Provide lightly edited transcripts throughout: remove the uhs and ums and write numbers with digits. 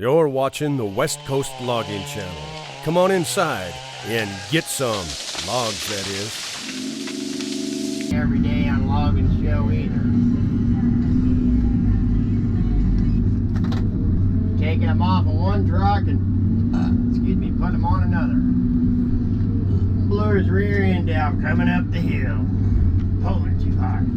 You're watching the West Coast Logging Channel. Come on inside and get some logs, that is. Every day on Logging Show either. Taking them off of one truck and, putting them on another. Blew his rear end out coming up the hill. Pulling too hard.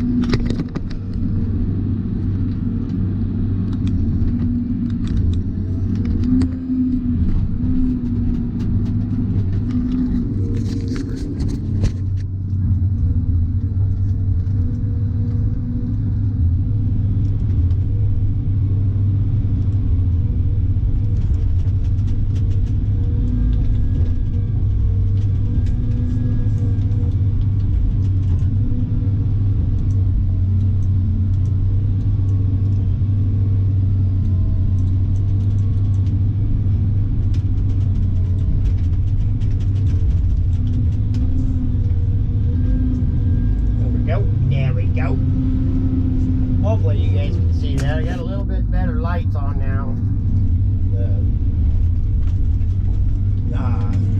Hopefully you guys can see that. I got a little bit better lights on now.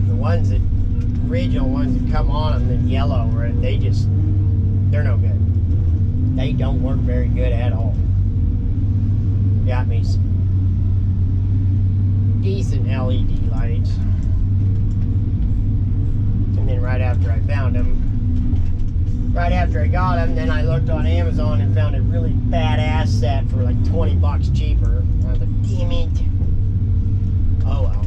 The ones that, original ones that come on them in yellow, they're no good. They don't work very good at all. Got me some decent LED lights. And then right after I found them, right after I got them, then I looked on Amazon and found a really badass set for like 20 bucks cheaper. I was like, damn it. Oh well.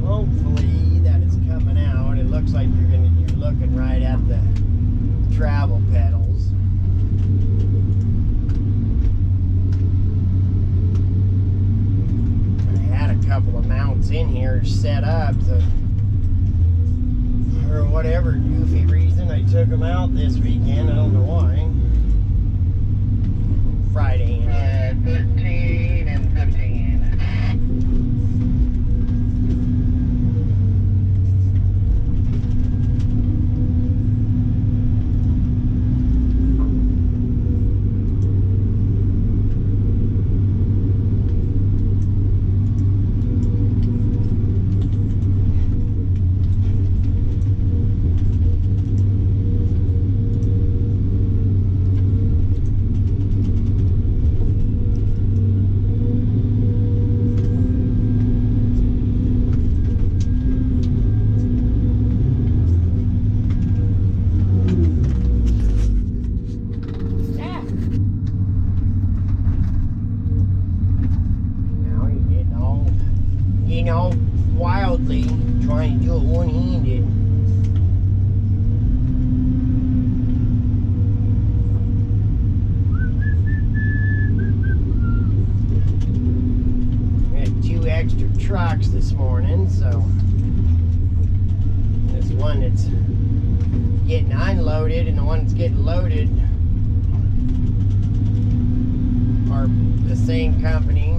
Hopefully that is coming out. It looks like you're looking right at the travel pedals. I had a couple of mounts in here set up, so for whatever goofy reason I took them out this weekend. I don't know why. Friday. 15 and 15. Wildly trying to do it one-handed. We had 2 extra trucks this morning, so this one that's getting unloaded and the one that's getting loaded are the same company.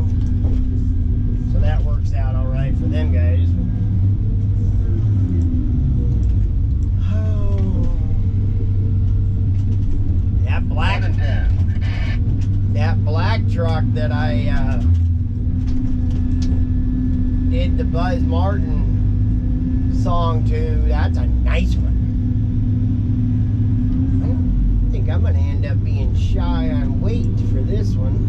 So that works out all right for them guys. Oh, that black truck that I did the Buzz Martin song to, that's a nice one. I think I'm gonna end up being shy on weight for this one.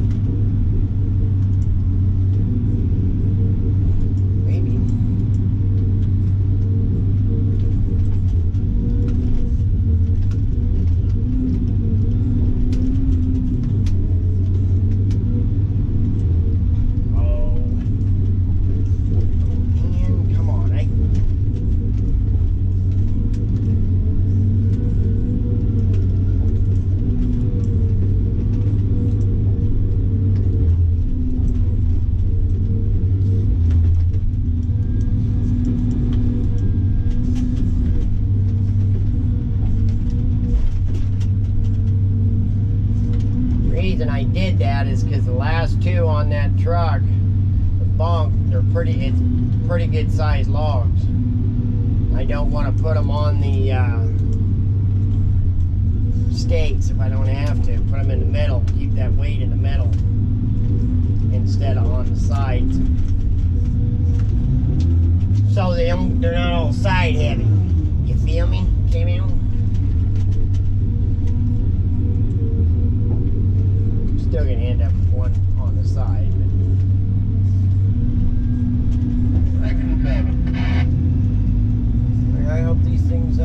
I did that is because the last 2 on that truck, the bunk, it's pretty good sized logs. I don't want to put them on the stakes if I don't have to. Put them in the middle. weight in the metal instead of on the sides. So they're not all side heavy. You feel me? Still gonna end up with one on the side, but I hope these things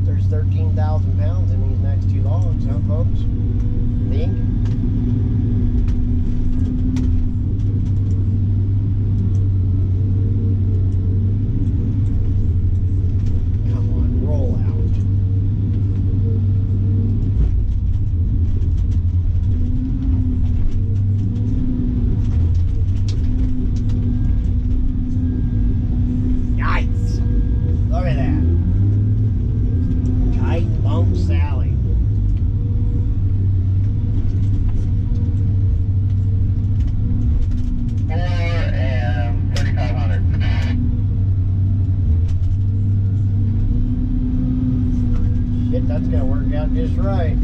there's 13,000 pounds in these next two logs, huh folks? Think? That's gonna work out just right.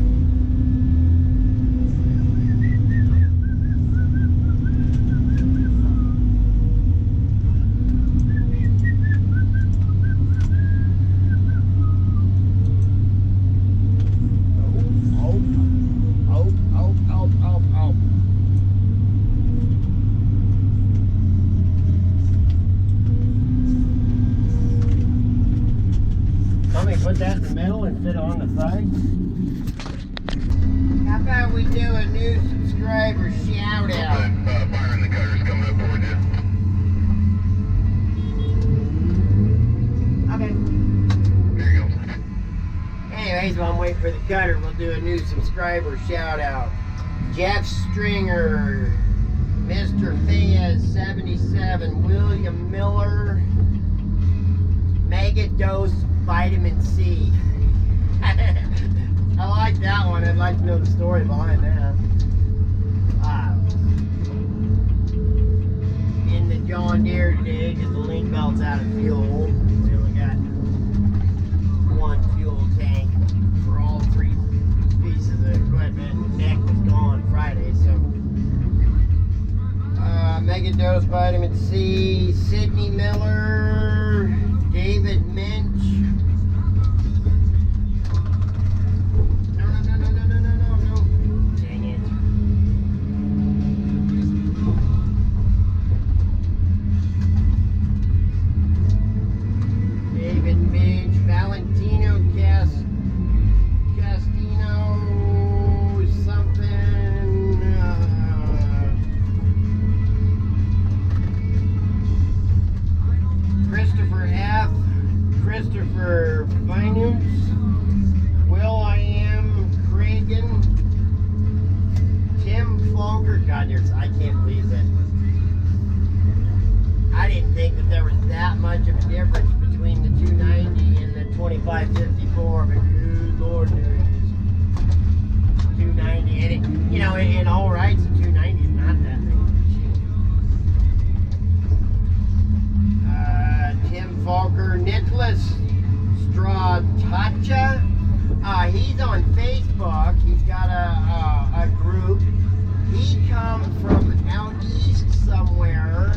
Put that in the middle and fit on the side. How about we do a new subscriber shout out? Byron, the cutter's coming up towards you. Okay. There you go. Anyways, while I'm waiting for the cutter, we'll do a new subscriber shout out. Jeff Stringer, Mr. Fayez 77, William Miller, Mega Dose Vitamin C. I like that one. I'd like to know the story behind that. In the John Deere today, because the link belt's out of fuel. We only got one fuel tank for all three pieces of equipment. The neck was gone Friday, so. Mega Dose Vitamin C, Sydney Miller, David Minch. No. Dang it. David Minch, Valentino Castino, something. Christopher F. Christopher Vinus, Will I Am Cragen, Tim Flonker. God, I can't believe that. I didn't think that there was that much of a difference between the 290 and the 2554, but good Lord, there is. 290, and it, you know, in all rights, the 290 is not that big of a machine. Tim Falker, Nicholas Stratacha. He's on Facebook. He's got a group. He comes from out east somewhere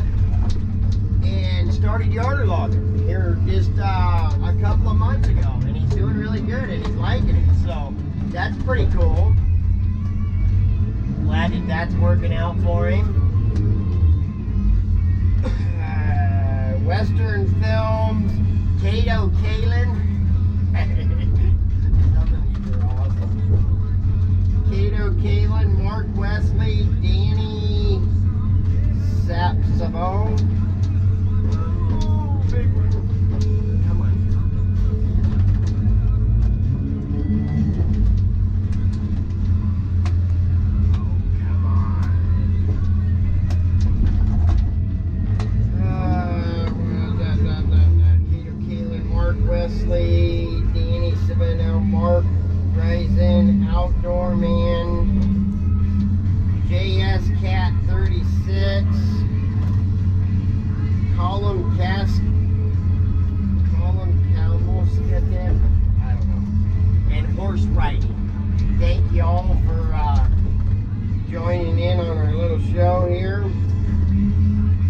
and started yard logging here just a couple of months ago, and he's doing really good and he's liking it. So that's pretty cool. Glad that that's working out for him. Western Films, Cato Kalin. Some of these are awesome. Cato Kalin, Mark Wesley, Danny Savone. Oh, big one. Come on. Wesley, Danny Savino, Mark Raisin, Outdoor Man, JS Cat 36, Colin Calmos, I don't know, and Horse Riding. thank you all for joining in on our little show here.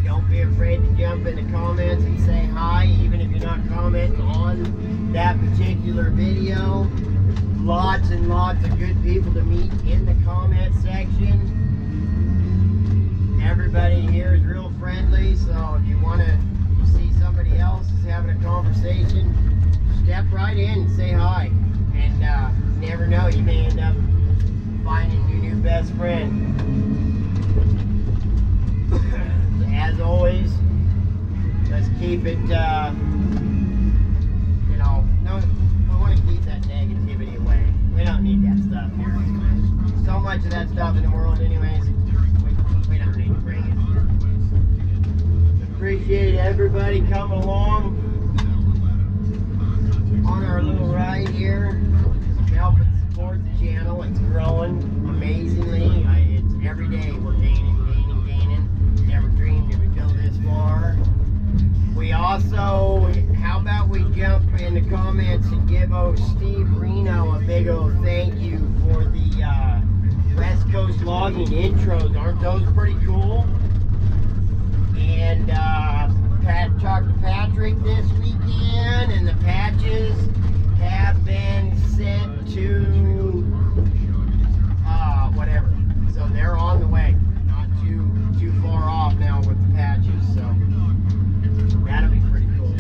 Don't be afraid to jump in the comments and say hi, even if you're not commenting on that particular video. Lots and lots of good people to meet in the comment section. Everybody here is real friendly, so if you want to see somebody else is having a conversation, step right in and say hi. And you never know, you may end up finding your new best friend. As always, let's keep it, no, we want to keep that negativity away. We don't need that stuff here. So much of that stuff in the world anyways, we don't need to bring it. Appreciate everybody coming along on our little ride here, helping support the channel. It's growing amazingly. It's every day we're gaining. Never dreamed it would go this far. We also, how about we jump in the comments and give Steve Reno a big old thank you for the West Coast logging intros. Aren't those pretty cool? And talked to Patrick this weekend, and the patches have been sent to whatever. So they're on the way. Not too far off now with the patches, so that'll be pretty cool.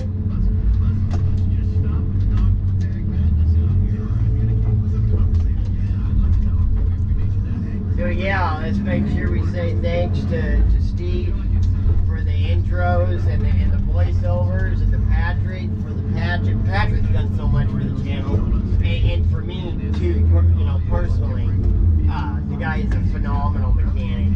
So yeah, let's make sure we say thanks to Steve for the intros and the voiceovers, and to Patrick for the patch. Patrick's done so much for the channel, and for me too, personally. The guy is a phenomenal mechanic,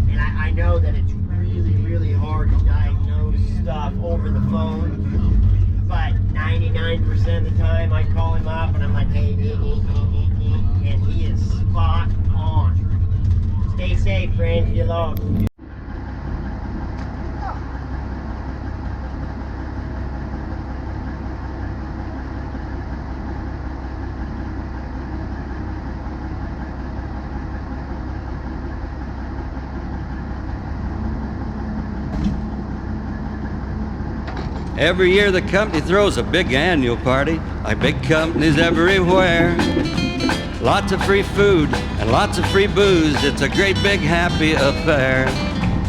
and I know that it's really, really hard to diagnose stuff over the phone, but 99% of the time I call him up and I'm like, hey, and he is spot on. Stay safe, friends. You love. Every year the company throws a big annual party, like big companies everywhere. Lots of free food and lots of free booze, it's a great big happy affair.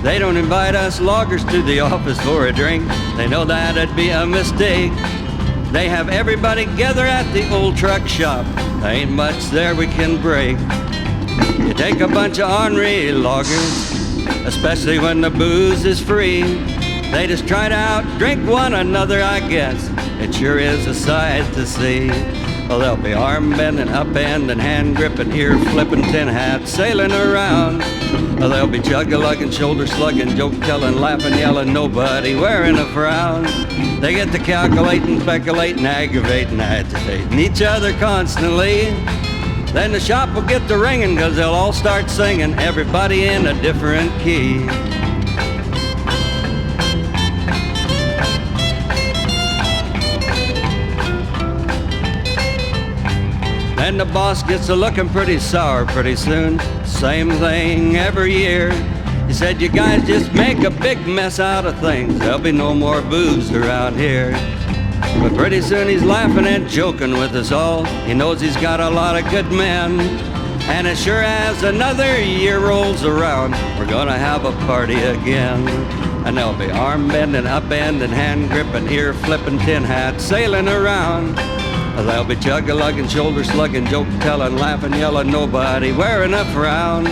They don't invite us loggers to the office for a drink, they know that'd be a mistake. They have everybody gather at the old truck shop, there ain't much there we can break. You take a bunch of ornery loggers, especially when the booze is free. They just try to outdrink one another, I guess. It sure is a sight to see. Well, they'll be arm bending, upending, hand gripping, ear flipping, tin hats sailing around. Well, they'll be chug-a-lugging, shoulder slugging, joke telling, laughing, yelling, nobody wearing a frown. They get to calculating, speculating, aggravating, agitating each other constantly. Then the shop will get to ringing, 'cause they'll all start singing, everybody in a different key. And the boss gets to looking pretty sour pretty soon. Same thing every year. He said, you guys just make a big mess out of things. There'll be no more booze around here. But pretty soon he's laughing and joking with us all. He knows he's got a lot of good men. And as sure as another year rolls around, we're gonna have a party again. And there'll be arm bending, upending, hand gripping, ear flipping, tin hats sailing around. They'll be chug-a-lugging, shoulder slugging, joke telling, laughing, yelling, nobody wearing a frown.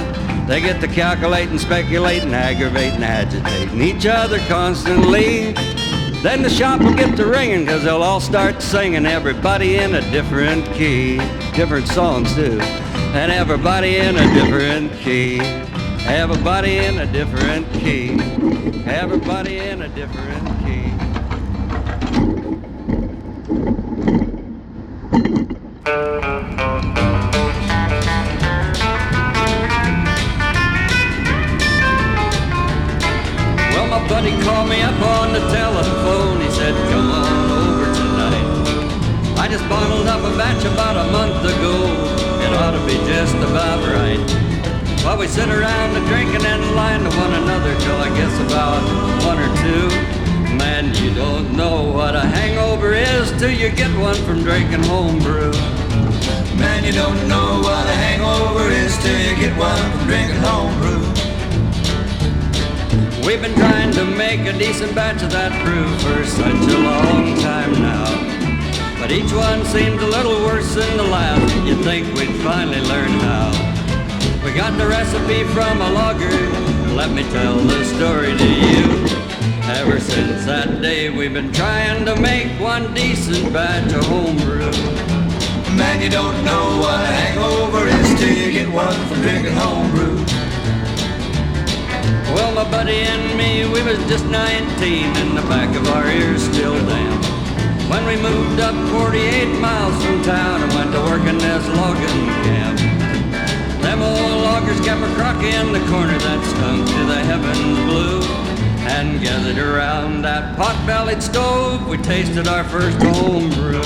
They get to calculating, speculating, aggravating, agitating each other constantly. Then the shop will get to ringing, 'cause they'll all start singing, everybody in a different key. Different songs too. And everybody in a different key. Everybody in a different key. Everybody in a different key. Well, my buddy called me up on the telephone. He said, come on over tonight. I just bottled up a batch about a month ago. It ought to be just we sit around a drinking and lying to one another till I guess about 1 or 2. Man, you don't know what a hangover is till you get one from drinking homebrew. Man, you don't know what a hangover is till you get one from drinking homebrew. We've been trying to make a decent batch of that brew for such a long time now, but each one seems a little worse than the last. You'd think we'd finally learn how. We got the recipe from a logger, let me tell the story to you. Ever since that day we've been trying to make one decent batch of homebrew. Man, you don't know what a hangover is till you get one from drinking homebrew. Well, my buddy and me, we was just 19 and the back of our ears still damp when we moved up 48 miles from town and went to work in this logging camp. Them old loggers kept a crock in the corner that stunk to the heavens blue, and gathered around that pot-bellied stove we tasted our first homebrew.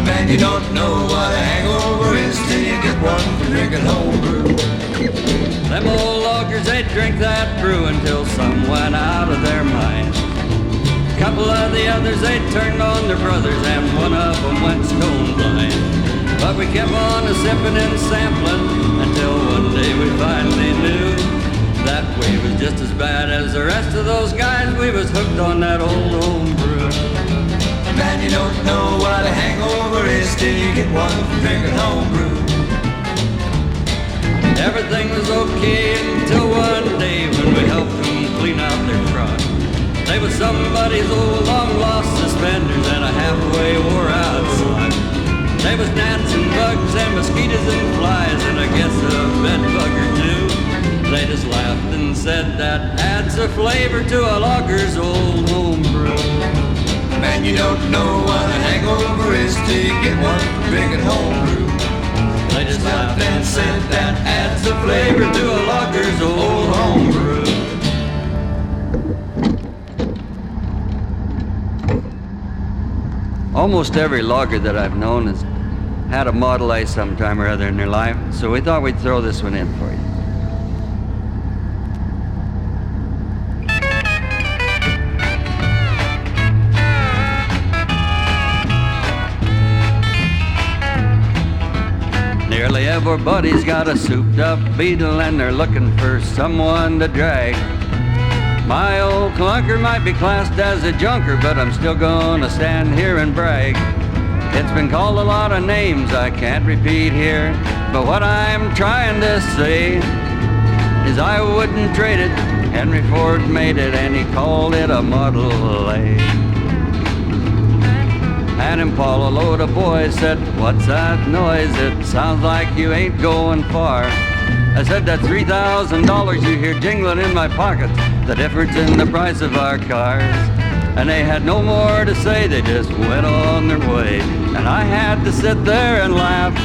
Man, you don't know what a hangover is till you get one from drinking homebrew. Them old loggers, they'd drink that brew until some went out of their mind. Couple of the others, they turned on their brothers, and one of them went stone blind. But we kept on a-sipping and sampling until one day we finally knew that we was just as bad as the rest of those guys. We was hooked on that old homebrew. Man, you don't know what a hangover is till you get one from drinking homebrew. Everything was okay until one day when we helped them clean out their truck. They was somebody's old long-lost suspenders and a halfway wore-out sock. They was gnats and bugs and mosquitoes and flies and I guess a bed bug or two. They just laughed and said that adds a flavor to a logger's old homebrew. Man, you don't know what a hangover is till you get one from drinking homebrew. They just laughed and said that adds a flavor to a logger's old homebrew. Almost every logger that I've known has had a Model A sometime or other in their life, so we thought we'd throw this one in for you. Nearly everybody's got a souped-up Beetle and they're looking for someone to drag. My old clunker might be classed as a junker, but I'm still gonna stand here and brag. It's been called a lot of names I can't repeat here, but what I'm trying to say is I wouldn't trade it. Henry Ford made it and he called it a Model A. An Impala load of boys said, "What's that noise? It sounds like you ain't going far." I said, "That $3,000 you hear jingling in my pockets, the difference in the price of our cars." And they had no more to say, they just went on their way. And I had to sit there and laugh,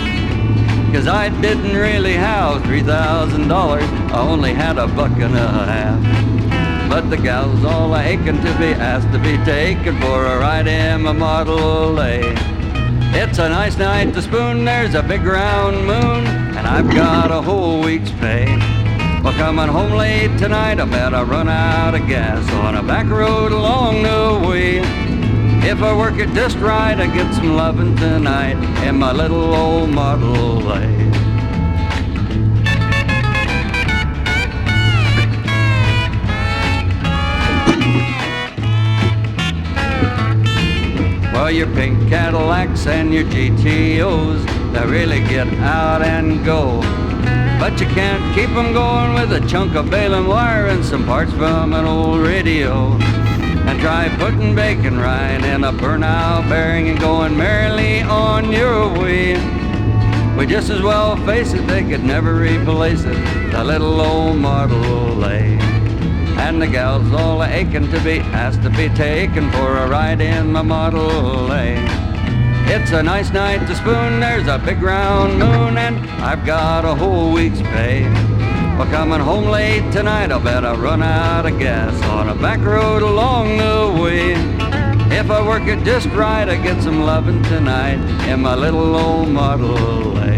'cause I didn't really have $3,000, I only had $1.50. But the gal's all aching to be asked to be taken for a ride in my Model A. It's a nice night to spoon, there's a big round moon, and I've got a whole week's pay. Well, coming home late tonight, I bet I run out of gas on a back road along the way. If I work it just right, I get some lovin' tonight in my little old Model A. Well, your pink Cadillacs and your GTOs, they really get out and go. But you can't keep them going with a chunk of baling wire and some parts from an old radio. And try putting bacon right in a burnout bearing and going merrily on your way. We just as well face it, they could never replace it, the little old Model A. And the gal's all aching to be asked to be taken for a ride in my Model A. It's a nice night to spoon, there's a big round moon, and I've got a whole week's pay. Well, coming home late tonight, I'll bet I run out of gas on a back road along the way. If I work it just right, I get some lovin' tonight in my little old Model A.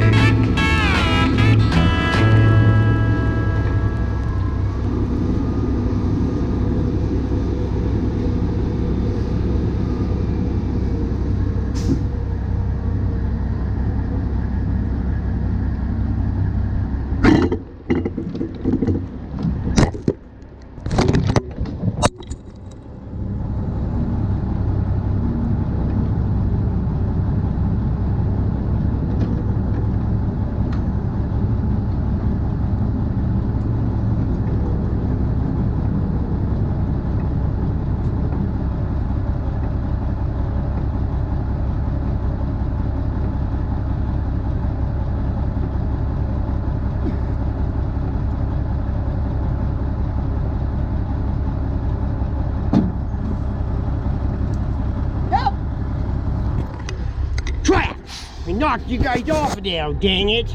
knocked you guys off now, dang it.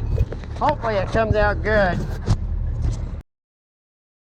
Hopefully it comes out good.